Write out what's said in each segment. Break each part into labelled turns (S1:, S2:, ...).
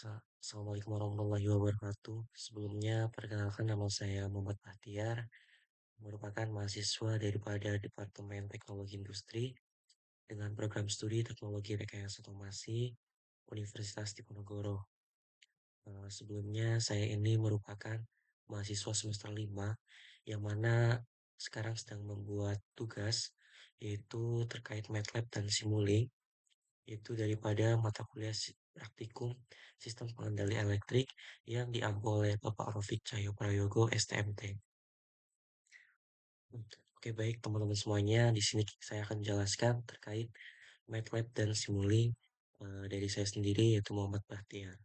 S1: Assalamualaikum warahmatullahi wabarakatuh. Sebelumnya, perkenalkan nama saya Muhammad Bahtiar, merupakan mahasiswa daripada Departemen Teknologi Industri dengan program studi Teknologi Rekayasa Otomasi Universitas Diponegoro. Sebelumnya, saya ini merupakan mahasiswa semester 5, yang mana sekarang sedang membuat tugas, yaitu terkait MATLAB dan Simulink, itu daripada mata kuliah praktikum sistem pengendali elektrik yang diampu oleh Bapak Rofik Cahyo Prayogo STMT. Oke, baik teman-teman semuanya, di sini saya akan jelaskan terkait MATLAB dan Simulink dari saya sendiri yaitu Muhammad Bahtiar.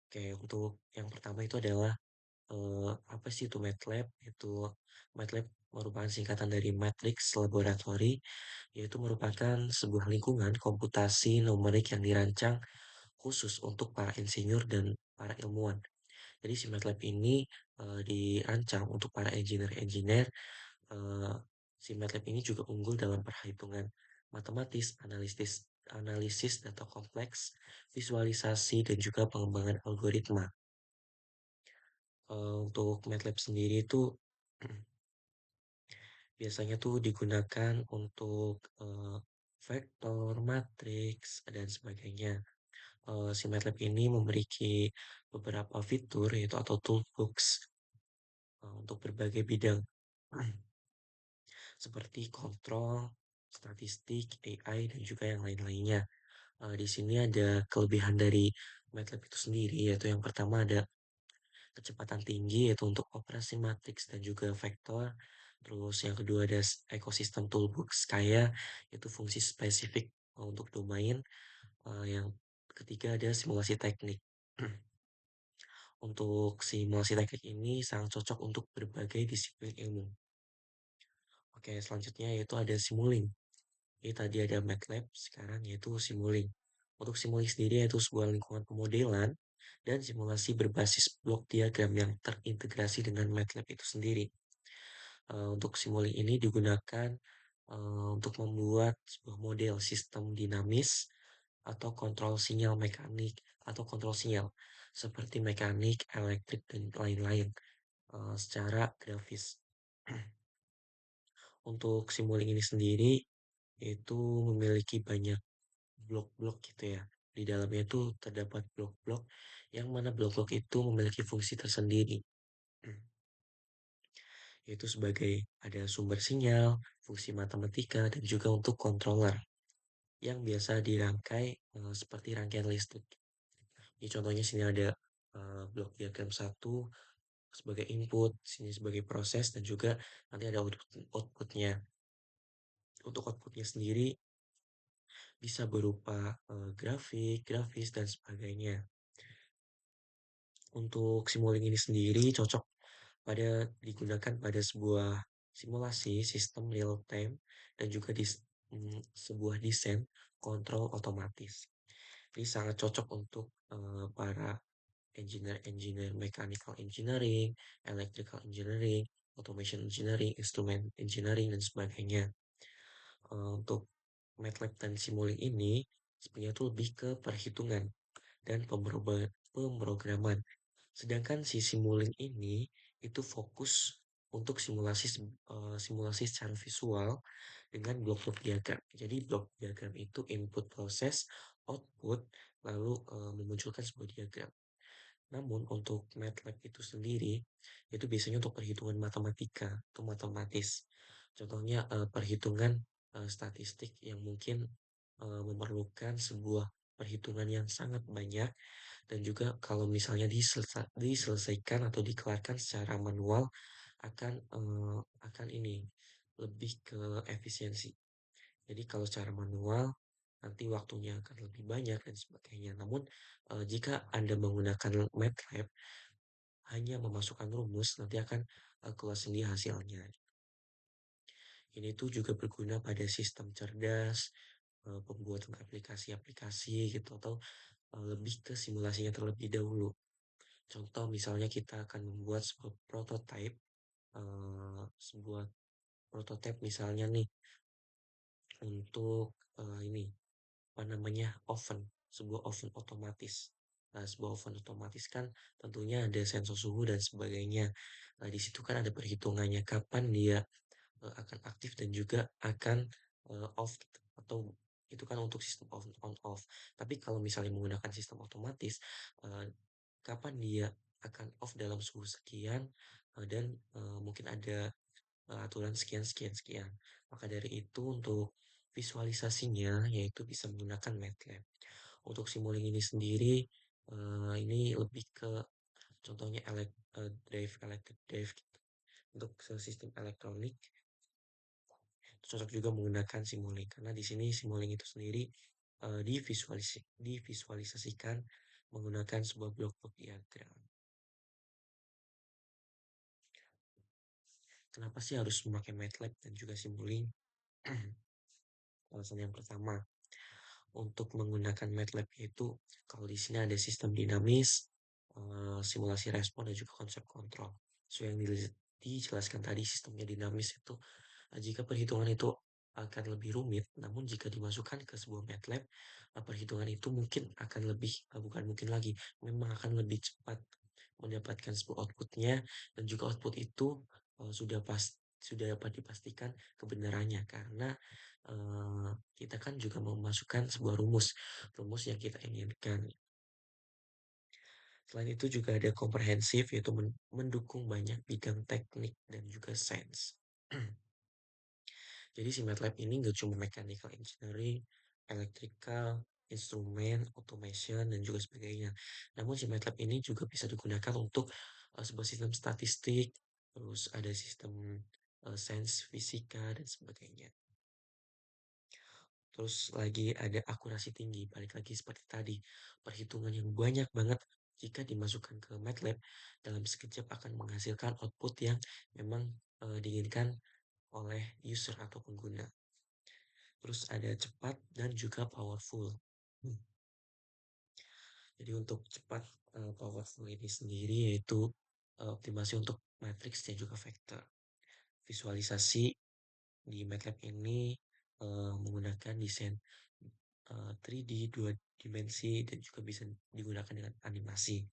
S1: Oke, untuk yang pertama itu adalah apa sih itu MATLAB? MATLAB merupakan singkatan dari Matrix Laboratory, yaitu merupakan sebuah lingkungan komputasi numerik yang dirancang khusus untuk para insinyur dan para ilmuwan. Jadi si MATLAB ini dirancang untuk para engineer-engineer. eh, si MATLAB ini juga unggul dalam perhitungan matematis, analisis data kompleks, visualisasi, dan juga pengembangan algoritma. Untuk MATLAB sendiri itu biasanya tuh digunakan untuk vektor, matriks, dan sebagainya. Si MATLAB ini memiliki beberapa fitur yaitu atau toolbox untuk berbagai bidang seperti kontrol, statistik, AI, dan juga yang lain-lainnya. Di sini ada kelebihan dari MATLAB itu sendiri, yaitu yang pertama ada kecepatan tinggi, yaitu untuk operasi matriks dan juga vektor. Terus yang kedua ada ekosistem toolbox kaya, yaitu fungsi spesifik untuk domain. Yang ketiga ada simulasi teknik. Untuk simulasi teknik ini sangat cocok untuk berbagai disiplin ilmu. Oke, selanjutnya yaitu ada Simulink. Ini tadi ada MATLAB, sekarang yaitu Simulink. Untuk Simulink sendiri yaitu sebuah lingkungan pemodelan dan simulasi berbasis blok diagram yang terintegrasi dengan MATLAB itu sendiri. Untuk Simulink ini digunakan untuk membuat sebuah model sistem dinamis atau kontrol sinyal mekanik atau kontrol sinyal seperti mekanik, elektrik, dan lain-lain secara grafis. Untuk Simulink ini sendiri itu memiliki banyak blok-blok gitu ya. Di dalamnya itu terdapat blok-blok yang mana blok-blok itu memiliki fungsi tersendiri. Yaitu sebagai ada sumber sinyal, fungsi matematika, dan juga untuk controller yang biasa dirangkai seperti rangkaian listrik. Jadi contohnya sini ada blok diagram satu sebagai input, sini sebagai proses, dan juga nanti ada outputnya. Untuk outputnya sendiri bisa berupa grafik, grafis, dan sebagainya. Untuk Simulink ini sendiri cocok digunakan pada sebuah simulasi sistem real time dan juga sebuah desain kontrol otomatis. Ini sangat cocok untuk para engineer mechanical engineering, electrical engineering, automation engineering, instrument engineering, dan sebagainya. Untuk MATLAB dan Simulink ini sebenarnya itu lebih ke perhitungan dan pemrograman. Sedangkan si Simulink ini itu fokus untuk simulasi secara visual dengan blok-blok diagram. Jadi blok diagram itu input proses, output, lalu memunculkan sebuah diagram. Namun untuk MATLAB itu sendiri itu biasanya untuk perhitungan matematika atau matematis. Contohnya perhitungan statistik yang mungkin memerlukan sebuah perhitungan yang sangat banyak dan juga kalau misalnya diselesaikan atau dikelarkan secara manual akan ini lebih ke efisiensi. Jadi kalau secara manual nanti waktunya akan lebih banyak dan sebagainya. Namun jika Anda menggunakan MATLAB hanya memasukkan rumus nanti akan keluar sendiri hasilnya. Ini tuh juga berguna pada sistem cerdas, pembuatan aplikasi-aplikasi gitu atau lebih ke simulasinya terlebih dahulu. Contoh misalnya kita akan membuat sebuah prototipe misalnya nih untuk ini apa namanya oven. sebuah oven otomatis. Nah, sebuah oven otomatis kan tentunya ada sensor suhu dan sebagainya. Nah, di situ kan ada perhitungannya kapan dia akan aktif dan juga akan off gitu. Atau itu kan untuk sistem on off. Tapi kalau misalnya menggunakan sistem otomatis, eh, kapan dia akan off dalam suhu sekian dan mungkin ada aturan sekian sekian sekian. Maka dari itu untuk visualisasinya yaitu bisa menggunakan MATLAB. Untuk Simulink ini sendiri ini lebih ke contohnya electric drive gitu. Untuk sistem elektronik cocok juga menggunakan Simulink karena di sini Simulink itu sendiri divisualisasikan menggunakan sebuah blok-blok diagram. Kenapa sih harus memakai MATLAB dan juga Simulink? Alasan yang pertama, untuk menggunakan MATLAB itu kalau di sini ada sistem dinamis, simulasi respon dan juga konsep kontrol. So yang dijelaskan tadi sistemnya dinamis itu jika perhitungan itu akan lebih rumit, namun jika dimasukkan ke sebuah MATLAB, perhitungan itu mungkin akan lebih, bukan mungkin lagi, memang akan lebih cepat mendapatkan sebuah outputnya dan juga output itu sudah dapat dipastikan kebenarannya karena kita kan juga memasukkan sebuah rumus yang kita inginkan. Selain itu juga ada komprehensif yaitu mendukung banyak bidang teknik dan juga sains. Jadi si MATLAB ini nggak cuma mechanical engineering, electrical, instrumen, automation, dan juga sebagainya. Namun si MATLAB ini juga bisa digunakan untuk sebuah sistem statistik, terus ada sistem sains fisika, dan sebagainya. Terus lagi ada akurasi tinggi, balik lagi seperti tadi. Perhitungan yang banyak banget jika dimasukkan ke MATLAB dalam sekejap akan menghasilkan output yang memang diinginkan oleh user atau pengguna. Terus ada cepat dan juga powerful. Hmm. Jadi untuk cepat powerful ini sendiri yaitu optimasi untuk matriks dan juga vektor. Visualisasi di MATLAB ini menggunakan desain 3D, dua dimensi, dan juga bisa digunakan dengan animasi.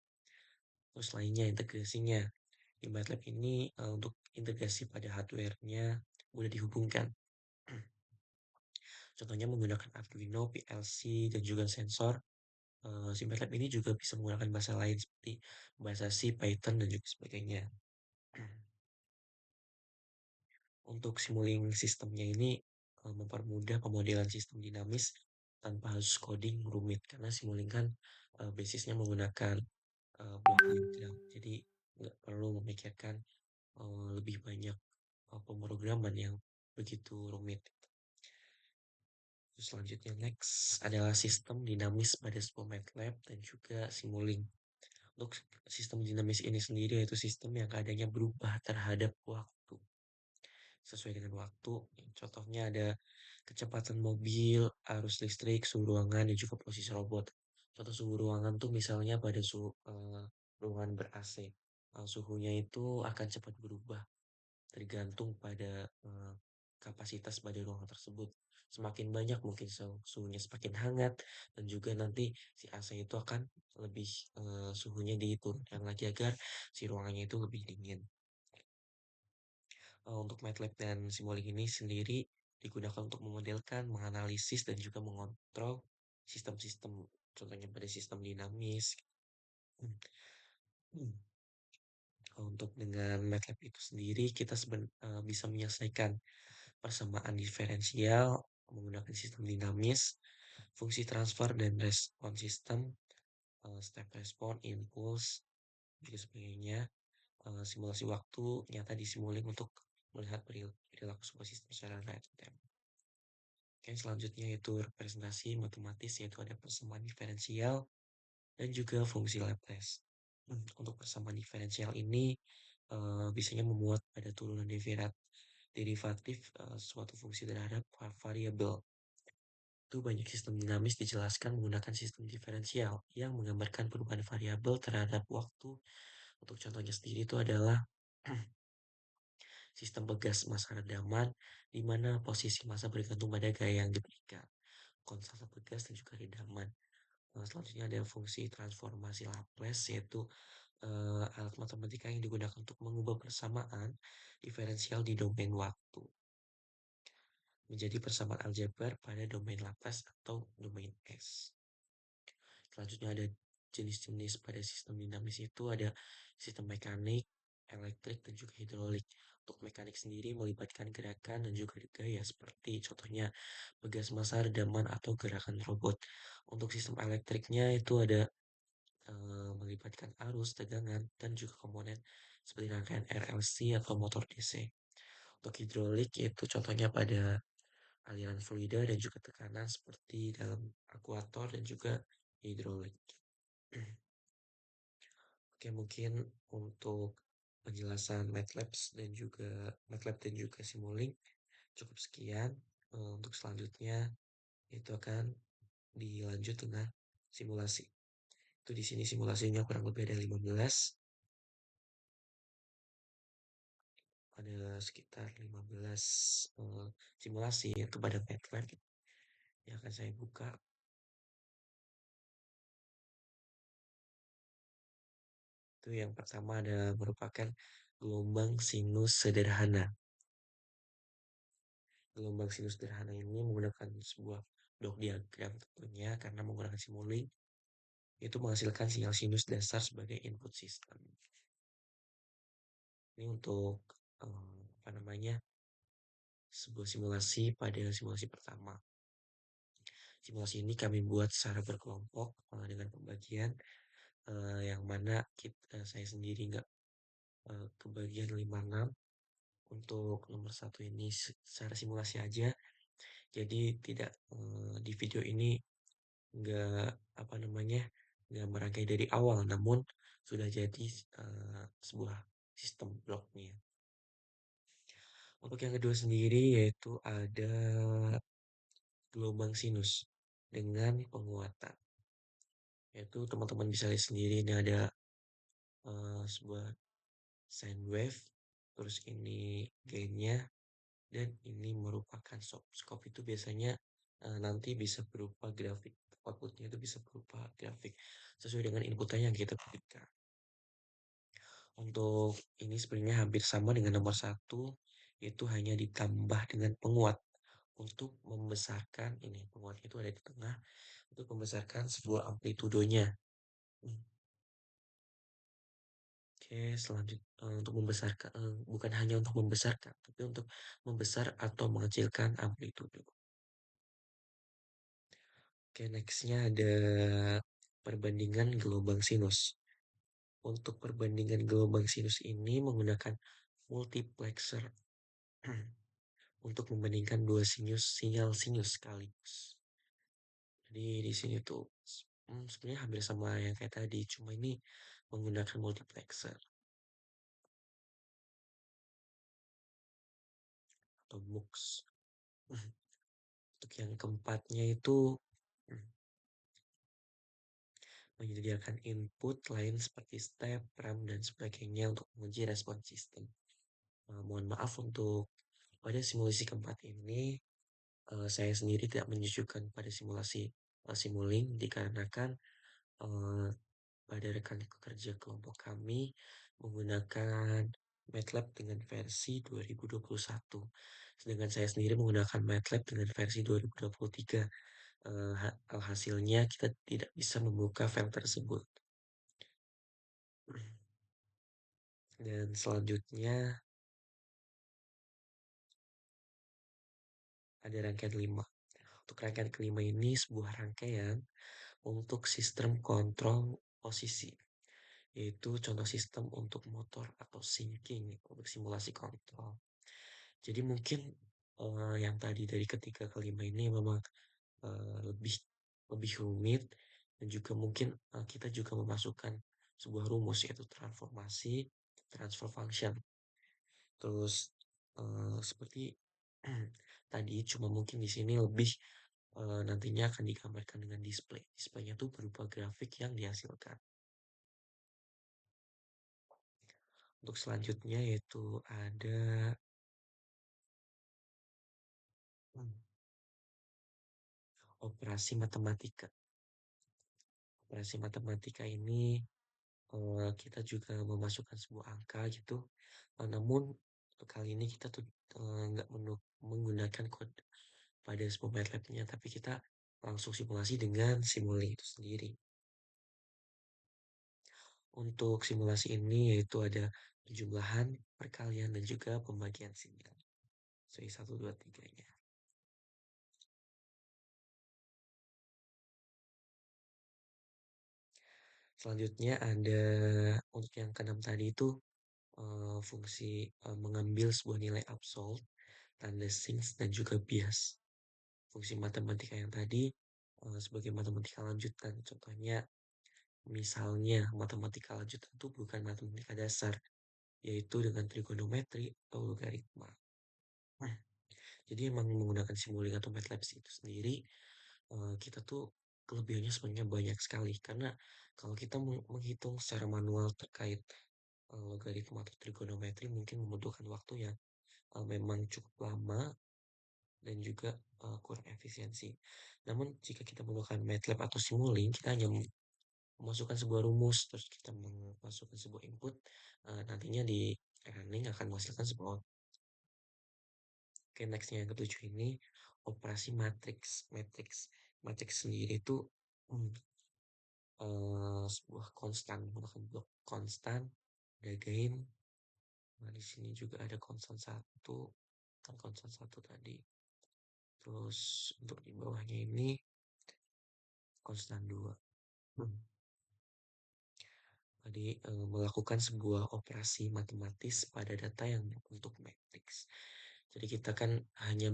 S1: Terus lainnya integrasinya. Di MATLAB ini untuk integrasi pada hardware-nya mudah dihubungkan. Contohnya menggunakan Arduino, PLC, dan juga sensor. Si MATLAB ini juga bisa menggunakan bahasa lain seperti bahasa C, Python, dan juga sebagainya. Untuk Simulink sistemnya ini mempermudah pemodelan sistem dinamis tanpa harus coding rumit karena Simulink kan basisnya menggunakan blok diagram. Jadi nggak perlu memikirkan lebih banyak pemrograman yang begitu rumit. Terus selanjutnya next adalah sistem dinamis pada sebuah MATLAB dan juga Simulink. Untuk sistem dinamis ini sendiri yaitu sistem yang keadaannya berubah terhadap waktu. Sesuai dengan waktu, contohnya ada kecepatan mobil, arus listrik, suhu ruangan, dan juga posisi robot. Contoh suhu ruangan tuh misalnya pada suhu ruangan ber-AC. Suhunya itu akan cepat berubah tergantung pada kapasitas pada ruangan tersebut. Semakin banyak mungkin suhunya semakin hangat dan juga nanti si AC itu akan lebih suhunya diturunkan lagi agar si ruangannya itu lebih dingin. Untuk MATLAB dan Simulink ini sendiri digunakan untuk memodelkan, menganalisis dan juga mengontrol sistem-sistem, contohnya pada sistem dinamis. Hmm. Hmm. Untuk dengan MATLAB itu sendiri kita bisa menyelesaikan persamaan diferensial menggunakan sistem dinamis, fungsi transfer dan respon sistem, step respon, impuls, juga sebagainya, simulasi waktu nyata disimulink untuk melihat perilaku sebuah sistem secara real time. Oke, selanjutnya yaitu representasi matematis, yaitu ada persamaan diferensial dan juga fungsi Laplace. Untuk persamaan diferensial ini biasanya memuat pada turunan derivatif suatu fungsi terhadap variabel. Itu banyak sistem dinamis dijelaskan menggunakan sistem diferensial yang menggambarkan perubahan variabel terhadap waktu. Untuk contohnya sendiri itu adalah sistem pegas massa redaman, di mana posisi massa bergantung pada gaya yang diberikan. Konstanta pegas dan juga redaman. Selanjutnya ada fungsi transformasi Laplace, yaitu alat matematika yang digunakan untuk mengubah persamaan diferensial di domain waktu menjadi persamaan aljabar pada domain Laplace atau domain S. Selanjutnya ada jenis-jenis pada sistem dinamis itu ada sistem mekanik, elektrik, dan juga hidrolik. Untuk mekanik sendiri melibatkan gerakan dan juga gaya seperti contohnya pegas massa, redaman, atau gerakan robot. Untuk sistem elektriknya itu ada melibatkan arus, tegangan, dan juga komponen seperti rangkaian RLC atau motor DC. Untuk hidrolik yaitu contohnya pada aliran fluida dan juga tekanan seperti dalam akuator dan juga hidrolik. Oke, mungkin untuk penjelasan MATLAB dan juga Simulink cukup sekian. Untuk selanjutnya itu akan dilanjut dengan simulasi. Itu di sini simulasinya kurang lebih ada 15. Ada sekitar 15 simulasi itu pada MATLAB yang akan saya buka. Itu yang pertama ada merupakan gelombang sinus sederhana. Gelombang sinus sederhana ini menggunakan sebuah blok diagram tentunya karena menggunakan Simulink itu menghasilkan sinyal sinus dasar sebagai input sistem. Ini untuk apa namanya sebuah simulasi pada simulasi pertama. Simulasi ini kami buat secara berkelompok dengan pembagian yang mana saya sendiri nggak kebagian 56. Untuk nomor satu ini secara simulasi aja. Jadi tidak di video ini nggak apa namanya nggak merangkai dari awal, namun sudah jadi sebuah sistem bloknya. Untuk yang kedua sendiri yaitu ada gelombang sinus dengan penguatan. Yaitu teman-teman bisa lihat sendiri ini ada sebuah sine wave, terus ini gainnya, dan ini merupakan scope itu biasanya nanti bisa berupa grafik, outputnya itu bisa berupa grafik sesuai dengan inputannya yang kita berikan. Untuk ini sebenarnya hampir sama dengan nomor satu, itu hanya ditambah dengan penguat untuk membesarkan ini penguat itu ada di tengah untuk membesarkan sebuah amplitudonya. Oke, selanjutnya untuk membesarkan bukan hanya untuk membesarkan, tapi untuk membesar atau mengecilkan amplitudo. Oke, nextnya ada perbandingan gelombang sinus. Untuk perbandingan gelombang sinus ini menggunakan multiplexer untuk membandingkan dua sinyal sinus sekaligus. Jadi di sini tuh sebenarnya hampir sama yang kayak tadi, cuma ini menggunakan multiplexer atau MUX. Untuk yang keempatnya itu menyediakan input lain seperti step, RAM, dan sebagainya untuk menguji respon sistem. Mohon maaf untuk pada simulasi keempat ini, saya sendiri tidak menyusukan pada simulasi Simulink dikarenakan uh, pada rekan kerja kelompok kami menggunakan MATLAB dengan versi 2021. Sedangkan saya sendiri menggunakan MATLAB dengan versi 2023. Hasilnya kita tidak bisa membuka file tersebut. Dan selanjutnya ada rangkaian 5. Untuk rangkaian kelima ini sebuah rangkaian untuk sistem kontrol posisi, yaitu contoh sistem untuk motor atau sinking untuk simulasi kontrol. Jadi mungkin yang tadi dari ketiga kelima ini memang lebih lebih rumit dan juga mungkin kita juga memasukkan sebuah rumus yaitu transformasi transfer function. Terus seperti tadi cuma mungkin di sini lebih nantinya akan digambarkan dengan display. Displaynya tuh berupa grafik yang dihasilkan. Untuk selanjutnya yaitu ada operasi matematika. operasi matematika ini kita juga memasukkan sebuah angka gitu. Namun kali ini kita tuh nggak menggunakan kode pada sebuah MATLAB-nya, tapi kita langsung simulasi dengan Simulink itu sendiri. Untuk simulasi ini yaitu ada penjumlahan, perkalian, dan juga pembagian sinyal. Jadi 1, 2, 3-nya. Selanjutnya ada untuk yang keenam tadi itu fungsi mengambil sebuah nilai absolut, tanda sinks, dan juga bias. Fungsi matematika yang tadi sebagai matematika lanjutan. Contohnya, misalnya matematika lanjutan itu bukan matematika dasar, yaitu dengan trigonometri atau logaritma. Nah, jadi emang menggunakan Simulink atau MATLAB itu sendiri, kita tuh kelebihannya sebenarnya banyak sekali. Karena kalau kita menghitung secara manual terkait logaritma atau trigonometri mungkin membutuhkan waktu yang memang cukup lama dan juga kurang efisiensi. Namun jika kita menggunakan MATLAB atau Simulink, kita hanya memasukkan sebuah rumus, terus kita memasukkan sebuah input, nantinya di running akan menghasilkan sebuah output. Oke, nextnya yang ketujuh ini operasi matrix. Matrix sendiri itu hmm, sebuah konstan menggunakan blok konstan, ada gain. Nah, di sini juga ada konstan satu, kan konstan satu tadi. Terus untuk di bawahnya ini konstan dua. Jadi melakukan sebuah operasi matematis pada data yang berbentuk matriks. Jadi kita kan hanya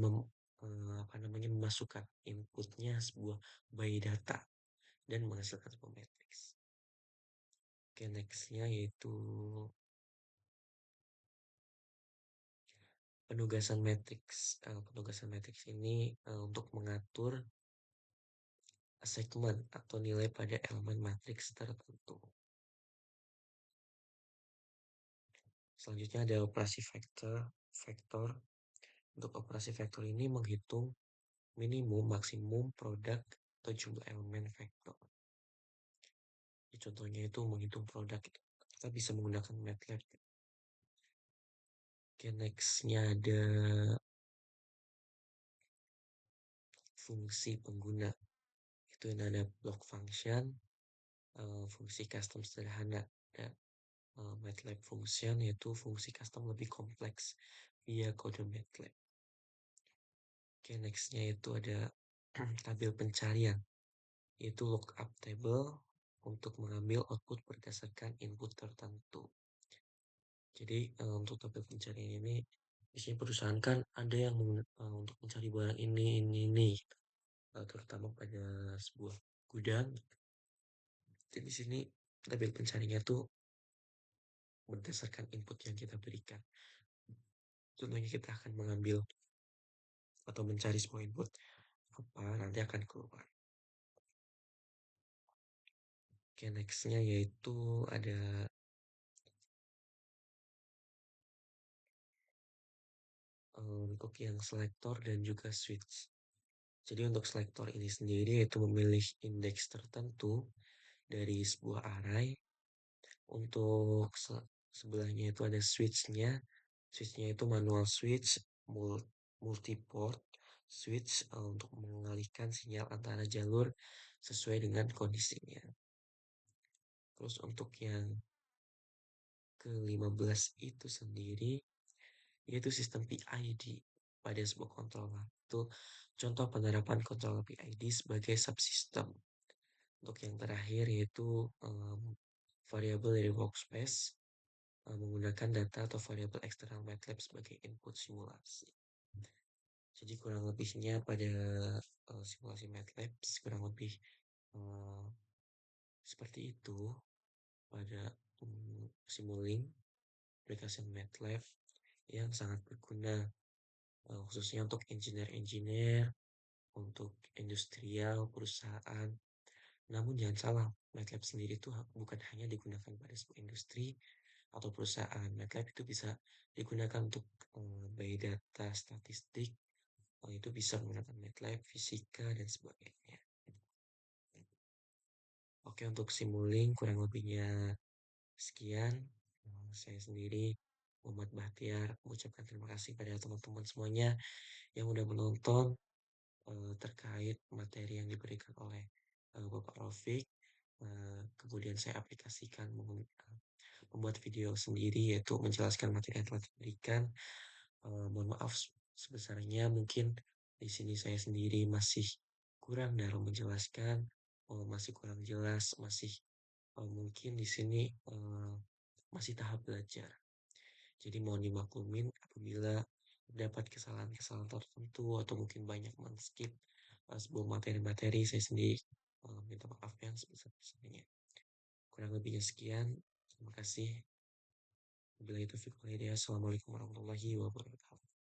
S1: apa namanya memasukkan inputnya sebuah by data dan menghasilkan sebuah matriks. Oke, nextnya yaitu penugasan matriks. Penugasan matriks ini untuk mengatur segmen atau nilai pada elemen matriks tertentu. Selanjutnya ada operasi vektor. Untuk operasi vektor ini menghitung minimum, maksimum, produk, atau jumlah elemen vektor. Contohnya itu menghitung produk itu. Kita bisa menggunakan MATLAB. Oke, nextnya ada fungsi pengguna. Itu yang ada block function, fungsi custom sederhana. Ada MATLAB function, yaitu fungsi custom lebih kompleks via kode MATLAB. Oke, nextnya itu ada tabel pencarian, yaitu lookup table untuk mengambil output berdasarkan input tertentu. Jadi untuk tabel pencarian ini biasanya perusahaan kan ada yang untuk mencari barang ini gitu. Terutama pada sebuah gudang. Jadi di sini tabel pencariannya tuh berdasarkan input yang kita berikan. Contohnya kita akan mengambil atau mencari sebuah input apa nanti akan keluar. Oke, nextnya yaitu ada untuk yang selektor dan juga switch. Jadi untuk selektor ini sendiri yaitu memilih indeks tertentu dari sebuah array. Untuk sebelahnya itu ada switch-nya. Switch-nya itu manual switch, multiport switch untuk mengalihkan sinyal antara jalur sesuai dengan kondisinya. Terus untuk yang ke-15 itu sendiri yaitu sistem PID pada sebuah controller. Itu contoh penerapan controller PID sebagai subsystem. Untuk yang terakhir yaitu variabel dari workspace menggunakan data atau variabel eksternal MATLAB sebagai input simulasi. Jadi kurang lebihnya pada simulasi MATLAB kurang lebih uh, seperti itu pada Simulink aplikasi MATLAB yang sangat berguna khususnya untuk engineer-engineer, untuk industrial, perusahaan. Namun jangan salah, MATLAB sendiri itu bukan hanya digunakan pada sebuah industri atau perusahaan. MATLAB itu bisa digunakan untuk by data statistik, itu bisa menggunakan MATLAB, fisika, dan sebagainya. Oke, untuk Simulink kurang lebihnya sekian. Saya sendiri Muhammad Bahtiar mengucapkan terima kasih pada teman-teman semuanya yang udah menonton terkait materi yang diberikan oleh Bapak Rafiq. Kemudian saya aplikasikan membuat video sendiri yaitu menjelaskan materi yang telah diberikan. Mohon maaf sebesarnya mungkin di sini saya sendiri masih kurang dalam menjelaskan, masih kurang jelas, masih mungkin di sini masih tahap belajar. Jadi mohon dimaklumin apabila dapat kesalahan-kesalahan tertentu atau mungkin banyak men-skip sebuah materi-materi, saya sendiri minta maaf yang sebesar-besarnya. Kurang lebihnya sekian. Terima kasih. Wabillahi taufiq wal hidayah. Assalamualaikum warahmatullahi wabarakatuh.